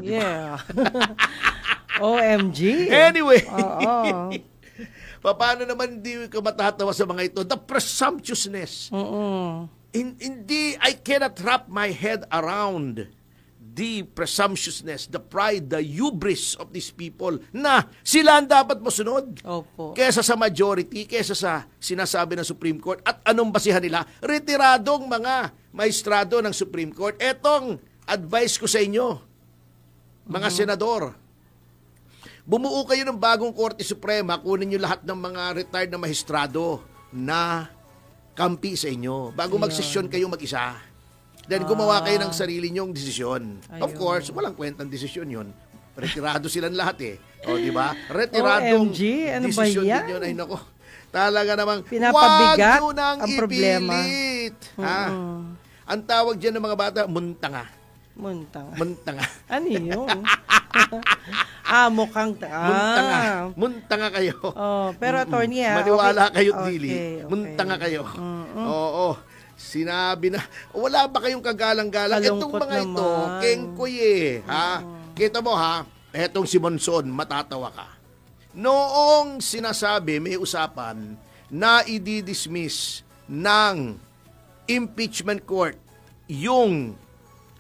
di ba? Yeah. OMG. Anyway, Oo. paano naman hindi ka matatawa sa mga ito? The presumptuousness. Hindi, I cannot wrap my head around the presumptuousness, the pride, the hubris of these people na sila ang dapat masunod. Opo. Kesa sa majority, kesa sa sinasabi ng Supreme Court. At anong basihan nila? Retiradong mga maestrado ng Supreme Court. Etong advice ko sa inyo, mga senador. Bumuo kayo ng bagong Korte Suprema, kunin nyo lahat ng mga retired na maestrado na kampi sa inyo bago magsesyon kayo mag-isa. Then gumawa kayo ng sarili nyong desisyon. Of course, walang kwentang desisyon yun. Retirado silang lahat eh. O, di ba? Retiradong OMG, ano ba desisyon yan? din yun. Ay, nako. Talaga namang, Pinapabigat wag nyo nang ang problema. ipilit. Ha? Ang tawag dyan ng mga bata, muntanga. Muntanga. Muntanga. Ano yun? Mukhang... Muntanga. Muntanga kayo. Oh, pero attorney, maniwala okay. kayo, Okay, Dili. okay. Muntanga kayo. Oo. Sinabi na, wala ba kayong kagalang-galang? Itong Kalungkot mga ito, naman. kengkoy eh. Ha? Kita mo ha, etong si Monson, matatawa ka. Noong sinasabi, may usapan na i-dismiss ng impeachment court yung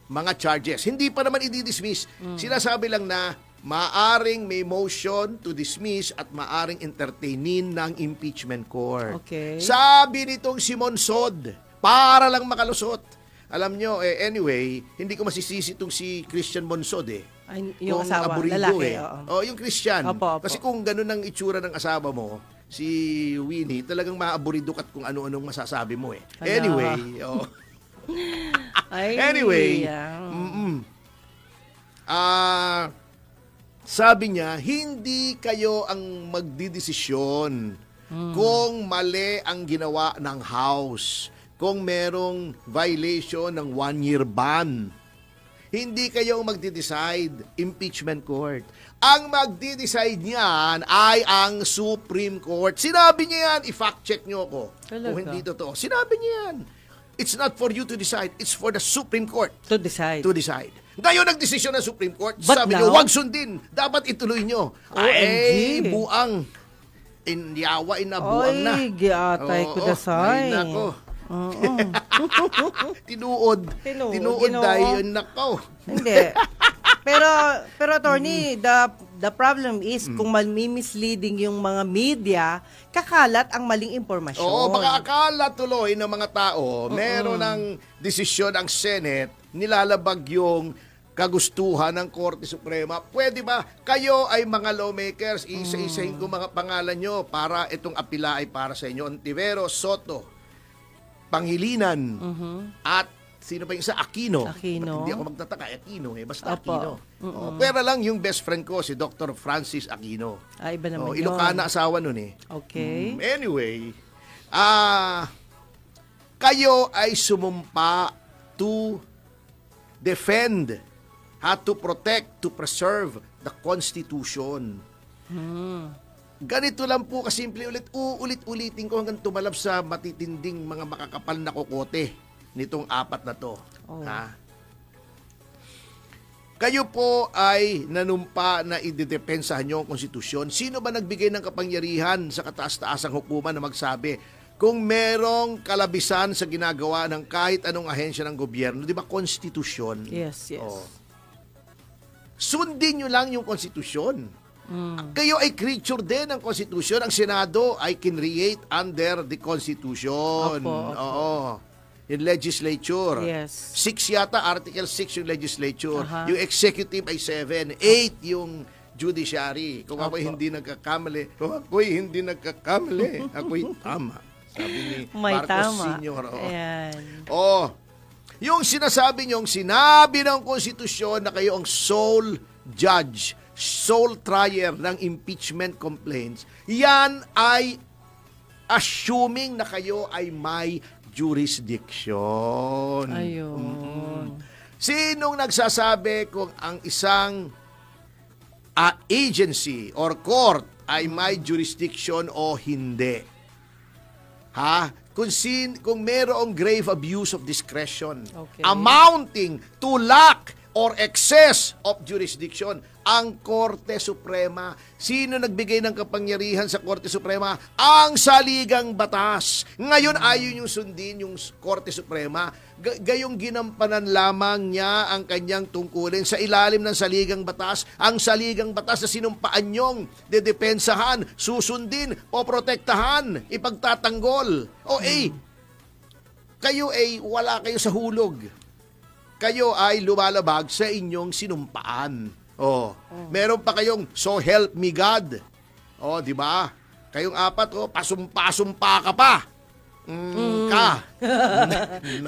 mga charges. Hindi pa naman i-dismiss. Sinasabi lang na maaring may motion to dismiss at maaring entertainin ng impeachment court. Okay. Sabi nitong si Monsod, para lang makalusot. Alam nyo, anyway, hindi ko masisisi itong si Christian Monsod eh. Ay, yung Kung asawa, aburido, lalaki. eh. Oo. Yung Christian. Opo. Kasi kung ganun ang itsura ng asawa mo, si Winnie, talagang maaburido ka at kung ano-anong masasabi mo eh. Hala. Anyway, Ay, anyway, yeah. sabi niya, hindi kayo ang magdidesisyon kung mali ang ginawa ng House, kung merong violation ng 1-year ban. Hindi kayo magdi-decide, impeachment court. Ang magdi-decide niyan ay ang Supreme Court. Sinabi niya yan, i-fact check niyo ako. Talaga? Kung hindi totoo. Sinabi niya yan. It's not for you to decide, it's for the Supreme Court To decide. to decide. Ngayon nagdesisyon ng Supreme Court, But sabi now- niyo, wag sundin. Dapat ituloy niyo. Ay, OMG. buang. Inyawa, inabuang na. Ay, giatay ko Oo, dasay. ay, nako. Oo. Tinuod. Tinuod, Tinuod Ginoo. dahil, nako. Hindi. Pero attorney, the problem is kung misleading yung mga media, kakalat ang maling impormasyon. Oo, baka akala tuloy ng mga tao, meron ng desisyon ang Senate, nilalabag yung kagustuhan ng Korte Suprema. Pwede ba? Kayo ay mga lawmakers, isa-isahin ko mga pangalan nyo para itong apila ay para sa inyo. Ontiveros, Soto, Pangilinan, at sino pa yung isa? Aquino. Aquino. Hindi ako magtataka, Aquino eh, basta Opo. Aquino. Pera lang yung best friend ko, si Dr. Francis Aquino. Iba naman yun. Ilocana asawa nun eh. Okay. Anyway, kayo ay sumumpa to defend, to protect, to preserve the Constitution. Ganito lang po kasimple ulit-ulitin ko hanggang tumalab sa matitinding mga makakapal na kokote nitong apat na to. Oh. Ha? Kayo po ay nanumpa na idedepensahan nyo ang konstitusyon. Sino ba nagbigay ng kapangyarihan sa kataas-taasang hukuman na magsabi kung merong kalabisan sa ginagawa ng kahit anong ahensya ng gobyerno? Di ba, konstitusyon? Yes. Oh. Sundin nyo lang yung konstitusyon. Kayo ay creature din ng konstitusyon. Ang Senado ay create under the Constitution. Opo. Oo. Yung legislature. Yes. 6 yata, Article 6 yung legislature. Aha. Yung executive ay 7. 8 yung judiciary. Kung ako'y Opo. hindi nagkakamali, ako'y tama. Sabi ni May Marcos tama. Sr. Oo. Ayan. Oh, yung sinasabi niyong sinabi ng konstitusyon na kayo ang sole judge, sole trier ng impeachment complaints, yan ay assuming na kayo ay may jurisdiction. Ayun. Sinong nagsasabi kung ang isang agency or court ay may jurisdiction o hindi? Ha? Kung mayroong grave abuse of discretion Okay. amounting to lack or excess of jurisdiction. Ang Korte Suprema. Sino nagbigay ng kapangyarihan sa Korte Suprema? Ang saligang batas. Ngayon ayaw yung sundin yung Korte Suprema. Gayong ginampanan lamang niya ang kanyang tungkulin sa ilalim ng saligang batas. Ang saligang batas na sinumpaan niyong dedepensahan, susundin, o protektahan, ipagtatanggol. Kayo ay wala kayo sa hulog. Kayo ay lumalabag sa inyong sinumpaan. Meron pa kayong so help me God. Di ba? Kayong apat, pasumpa-sumpa ka pa.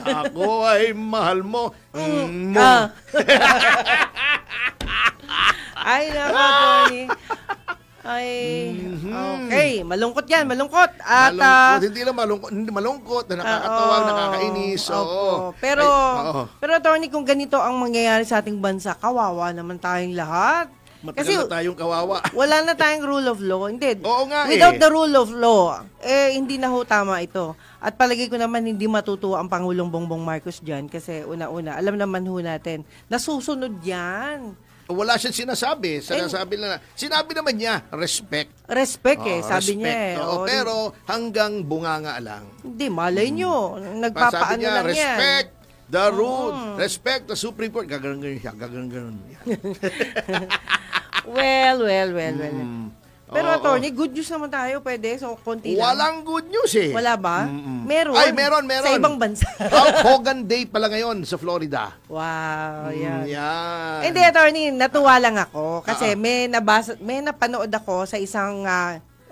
Ako ay mahal mo. Ay, nako, Tony. Ay, okay. Malungkot yan, malungkot. At, malungkot, hindi lang malungkot, hindi malungkot, na nakakatawa, nakakainis. Pero, Tony, kung ganito ang mangyayari sa ating bansa, kawawa naman tayong lahat. Matagal na tayong kawawa. Wala na tayong rule of law. Hindi. Oo nga Without the rule of law, hindi na ho tama ito. At palagi ko naman hindi matutuwa ang Pangulong Bongbong Marcos dyan kasi una-una, alam naman ho natin, nasusunod yan. Wala siyang sinasabi. Sinabi naman niya, respect. Respect sabi respect. niya. Pero hanggang bunganga lang. Hindi, malay nyo. Nagpapaano niya, lang respect yan. the rule. Respect the Supreme Court. Gaganon siya. Gaganon. Well. Pero attorney, good news naman tayo. Pwede? So, konti lang. Walang good news Wala ba? Meron. Ay, meron. Sa ibang bansa. Hogan Day pala ngayon sa Florida. Wow, yan. Yan. Hindi, attorney, natuwa lang ako. Kasi may napanood ako sa isang,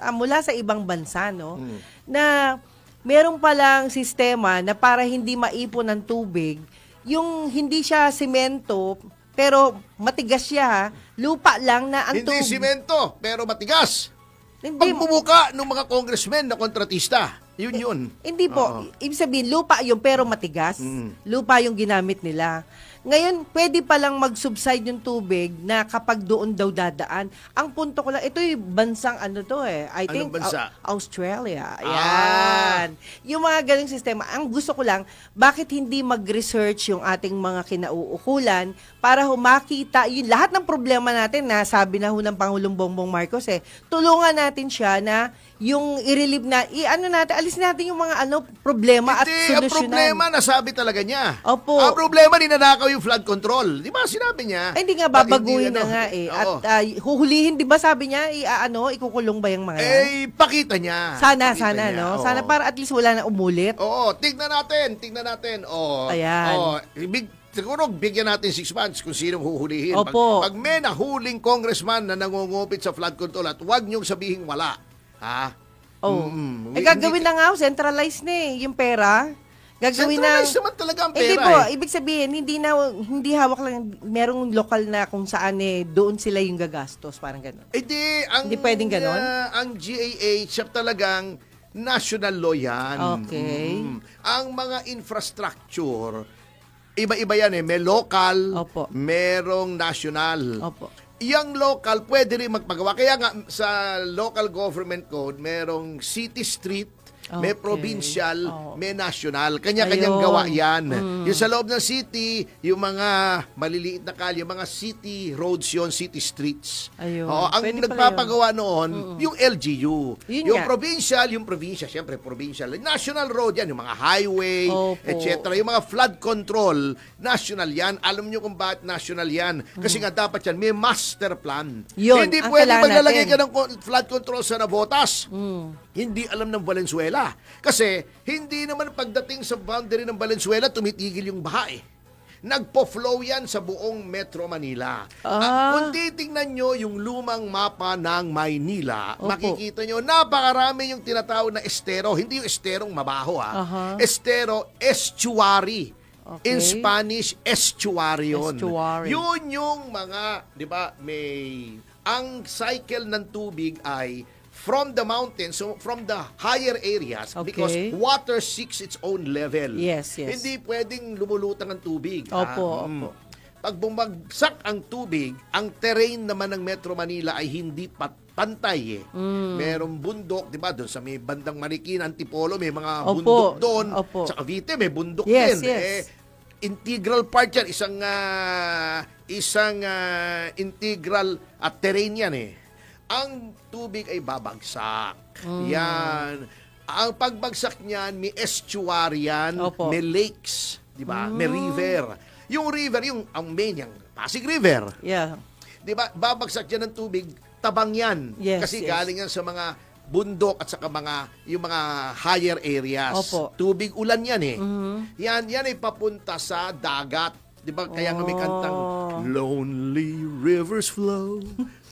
mula sa ibang bansa, no? Na meron palang sistema na para hindi maipon ng tubig, yung hindi siya semento, pero matigas siya, lupa lang na ang hindi simento, pero matigas. Hindi. Pagbubuka ng mga congressmen na kontratista. Yun. Hindi po. Ibig sabihin, lupa yung pero matigas. Lupa yung ginamit nila. Ngayon, pwede palang mag-subside yung tubig na kapag doon daw dadaan. Ang punto ko lang, ito yung bansang I think, bansa? Australia. Yan. Yung mga galing sistema. Ang gusto ko lang, bakit hindi mag-research yung ating mga kinauukulan para makita yung lahat ng problema natin na sabi na ho ng Pangulong Bongbong Marcos tulungan natin siya na yung i-relieve na, alis natin yung mga problema at solusyonan. Ang problema, nasabi talaga niya. Opo. Ang problema, ninanakaw yung flood control. Di ba, sinabi niya? Ay, hindi nga, babaguhin na nga At huhulihin, di ba, sabi niya, ikukulong ba yung mga yan? Pakita niya. Sana, niya. Sana para at least wala na umulit. Oo, tignan natin. Ayan. Siguro, bigyan natin 6 months kung sino huhulihin. Opo. Pag may nahuling congressman na nangungupit sa flood control at huwag niyong sabihin wala. Gagawin na nga, centralized na yung pera. Gagawin centralized naman talaga ang pera. Hindi po, ibig sabihin, hindi hawak lang, merong lokal na kung saan doon sila yung gagastos, parang gano'n. Hindi pwedeng gano'n? Ang GAH talagang national law yan. Okay. Ang mga infrastructure, iba-iba yan may local, Opo. merong national. Opo. Yung local, pwede rin magpagawa. Kaya nga, sa local government code, merong city street, may provincial, may national. Kanya-kanyang gawa yan. Yung sa loob ng city, yung mga maliliit na kalye, yung mga city roads yon, city streets. Ang nagpapagawa noon, yung LGU. Yung provincial, syempre provincial. National road yan, yung mga highway, etc. Yung mga flood control, national yan. Alam nyo kung bakit national yan. Kasi nga dapat yan, may master plan. Hindi pwede maglalagay ka ng flood control sa Navotas. Hindi alam ng Valenzuela. Kasi hindi naman pagdating sa boundary ng Valenzuela, tumitigil yung baha Nagpo-flow yan sa buong Metro Manila. At kung titingnan nyo yung lumang mapa ng Maynila, makikita nyo, napakarami yung tinatawag na estero. Hindi yung esterong mabaho Estero, estuary. In Spanish, estuary yun. Yun yung mga, di ba, ang cycle ng tubig ay from the mountains, so from the higher areas, because water seeks its own level. Yes. Hindi pwedeng lumulutang ang tubig. Opo. Pag bumagsak ang tubig, ang terrain naman ng Metro Manila ay hindi pantay Merong bundok, di ba? Doon sa may bandang Marikina, Antipolo, may mga bundok doon. Sa Cavite, may bundok din. integral part yan, isang integral at terrain yan eh. Ang tubig ay babagsak. Yan. Ang pagbagsak niyan, may estuary yan, Opo. may lakes, di ba? May river. Yung river, ang main, yung Pasig River. Yeah. Di ba? Babagsak yan ng tubig, tabang yan. Yes, Kasi yes. galing yan sa mga bundok at saka yung mga higher areas. Opo. Tubig ulan yan eh. Yan ay papunta sa dagat. Di ba? Kaya kami kantang Lonely rivers flow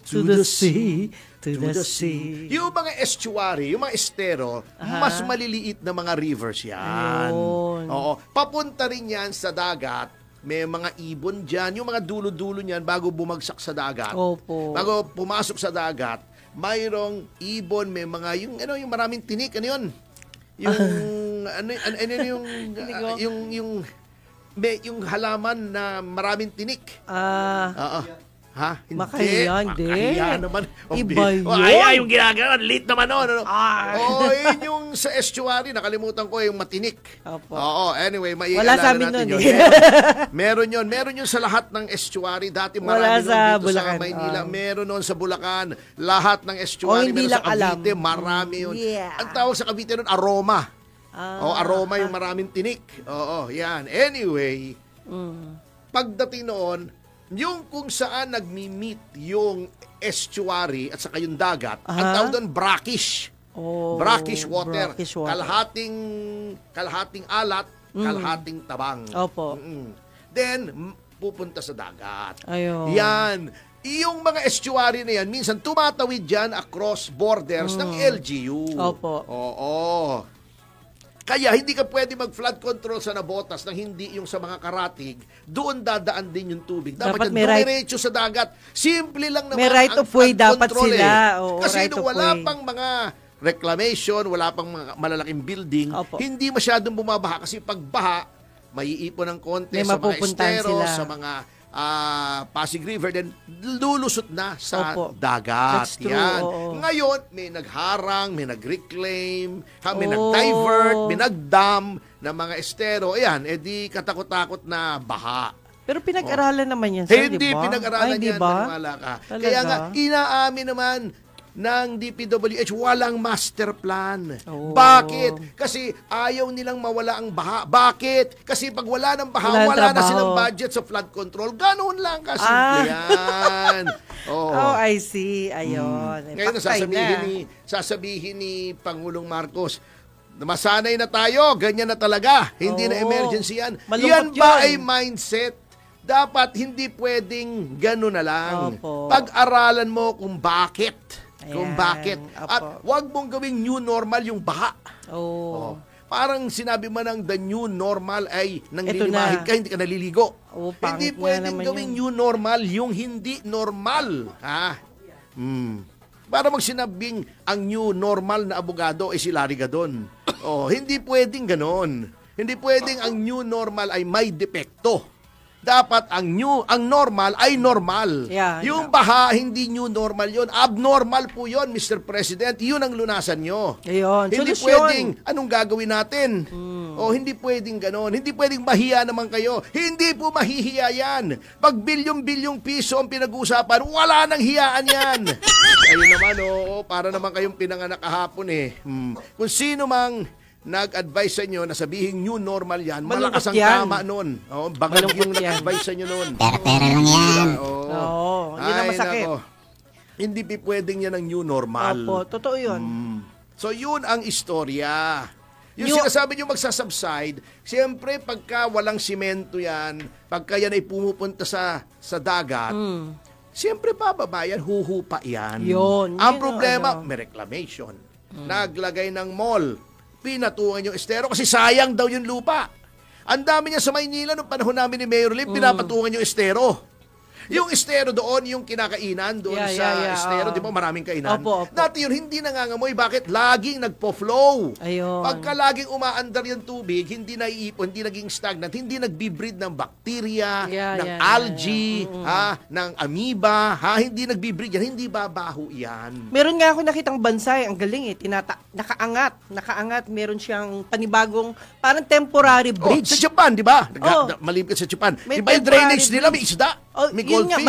to the sea, to the sea. Yung mga estuary, yung mga estero, mas maliliit na mga rivers yan. Ayun. Oo. Papunta rin yan sa dagat. May mga ibon dyan. Yung mga dulo-dulo niyan bago bumagsak sa dagat. Opo. Bago pumasok sa dagat, mayroong ibon, may mga yung maraming tinik, ano yun? Yung halaman na maraming tinik. Oo. Ha? Hindi. Makahiya, hindi. Makahiya naman. Iba yun. Yung ginagawa. Late naman nun. Yun yung sa estuary. Nakalimutan ko yung matinik. Opo. Oo, anyway, Wala sa amin natin nun yun. eh. Meron yun sa lahat ng estuary. Dati Wala marami nun sa dito Bulacan. sa Maynila. Meron nun sa Bulacan. Lahat ng estuary. hindi Meron sa lang Cavite. alam. Marami yun. Yeah. Ang tawag sa Cavite nun, aroma. Aroma yung maraming tinik. Oo, yan. Anyway, pagdating noon, yung kung saan nagmi-meet yung estuary at saka yung dagat, ang tawag doon brackish. Brackish water. Brackish water. Kalahating alat, kalahating tabang. Opo. Then, pupunta sa dagat. Ayun. Yan. Yung mga estuary na yan, minsan tumatawid dyan across borders ng LGU. Opo. Oo. Kaya hindi ka pwede mag-flood control sa Nabotas nang hindi yung sa mga karatig, doon dadaan din yung tubig. Dapat yan may right- dumiretso sa dagat. Simple lang naman May right ang of way flood dapat control sila. eh. Oo, Kasi right nung of wala way. pang mga reclamation, wala pang mga malalaking building, Opo. hindi masyadong bumabaha. Kasi pagbaha, maiipon ng konti May sa mga mapupuntahan estero, sila. sa mga Pasig River, then lulusot na sa Opo. dagat. That's true, Yan. oo. Ngayon, may nagharang, may nag-reclaim, may Oh. nag-divert, may nag-dam ng mga estero. Ayan, edi katakot-takot na baha. Pero pinag-aralan naman yan, sir, Hindi di ba? pinag-aralan Ay, di yan, ba? maniwala ka. Talaga? Kaya nga, inaamin naman ng DPWH, walang master plan. Oh. Bakit? Kasi ayaw nilang mawala ang baha. Bakit? Kasi pag wala ng baha, Walang wala na trabaho. silang budget sa flood control. Ganoon lang kasimple yan. Oh, I see. Ayun. Ngayon, Paktay sasabihin ni Pangulong Marcos, masanay na tayo, ganyan na talaga. Hindi na Oo. emergency yan. Malungkot Yan ba yun. ay mindset? Dapat hindi pwedeng gano'n na lang. Opo. Pag-aralan mo kung bakit. Kung Ayan. bakit. Opo. At huwag mong gawing new normal yung baha. Oh. Parang sinabi mo ng the new normal ay nang Ito lilimahin na. ka, hindi ka naliligo. Oo, Hindi pangit nga pwedeng naman gawing yun. new normal yung hindi normal. Ha? Para magsinabing ang new normal na abogado ay si Larry Gadon. Hindi pwedeng ganon. Hindi pwedeng ang new normal ay may depekto. Dapat ang normal ay normal. Yeah, Yung baha, hindi new normal yon. Abnormal po yon, Mr. President. Yun ang lunasan nyo. Ayun, Hindi solusyon. pwedeng, anong gagawin natin? Hindi pwedeng ganon. Hindi pwedeng mahiya naman kayo. Hindi po mahihiya yan. Pag bilyong-bilyong piso ang pinag-uusapan, wala nang hiyaan yan. Ayun naman, para naman kayong pinanganak kahapon eh. Kung sino mang nag-advise sa inyo na sabihin new normal yan, malakas ang yan. tama nun. Bagag Malungkot yung yan. nag-advise sa inyo nun. Pera lang yan. Oo, yun ang Ay, masakit. nako. Hindi pwedeng yan ang new normal. Opo, totoo yun. So, yun ang istorya. Yung New- sinasabi nyo magsasubside, siyempre, pagka walang simento yan, pagka yan ay pumupunta sa dagat, siyempre, bababa yan, huhupa yan. Yun, Ang yun problema, ang ano. may reclamation. Naglagay ng mall, pinatungan yung estero kasi sayang daw yung lupa. Ang dami niya sa Maynila noong panahon namin ni Mayor Lim, pinapatungan yung estero. Yung estero doon, yung kinakainan doon sa estero, di ba maraming kainan? Opo. Dati yun, hindi nangangamoy. Bakit? Laging nagpo-flow. Ayun. Pagka laging umaandar yung tubig, hindi naiipon, hindi naging stagnant, hindi nagbibreed ng bakterya, ng algae, ng amoeba, hindi nagbibreed yan, hindi babaho yan. Meron nga ako nakitang bonsai, ang galing nakaangat, meron siyang panibagong, parang temporary bridge. Sa Japan, di ba? Oh. Malipit sa Japan. May Di ba yung temporary drainage nila, may isda, Oh, may yun nga, goldfish.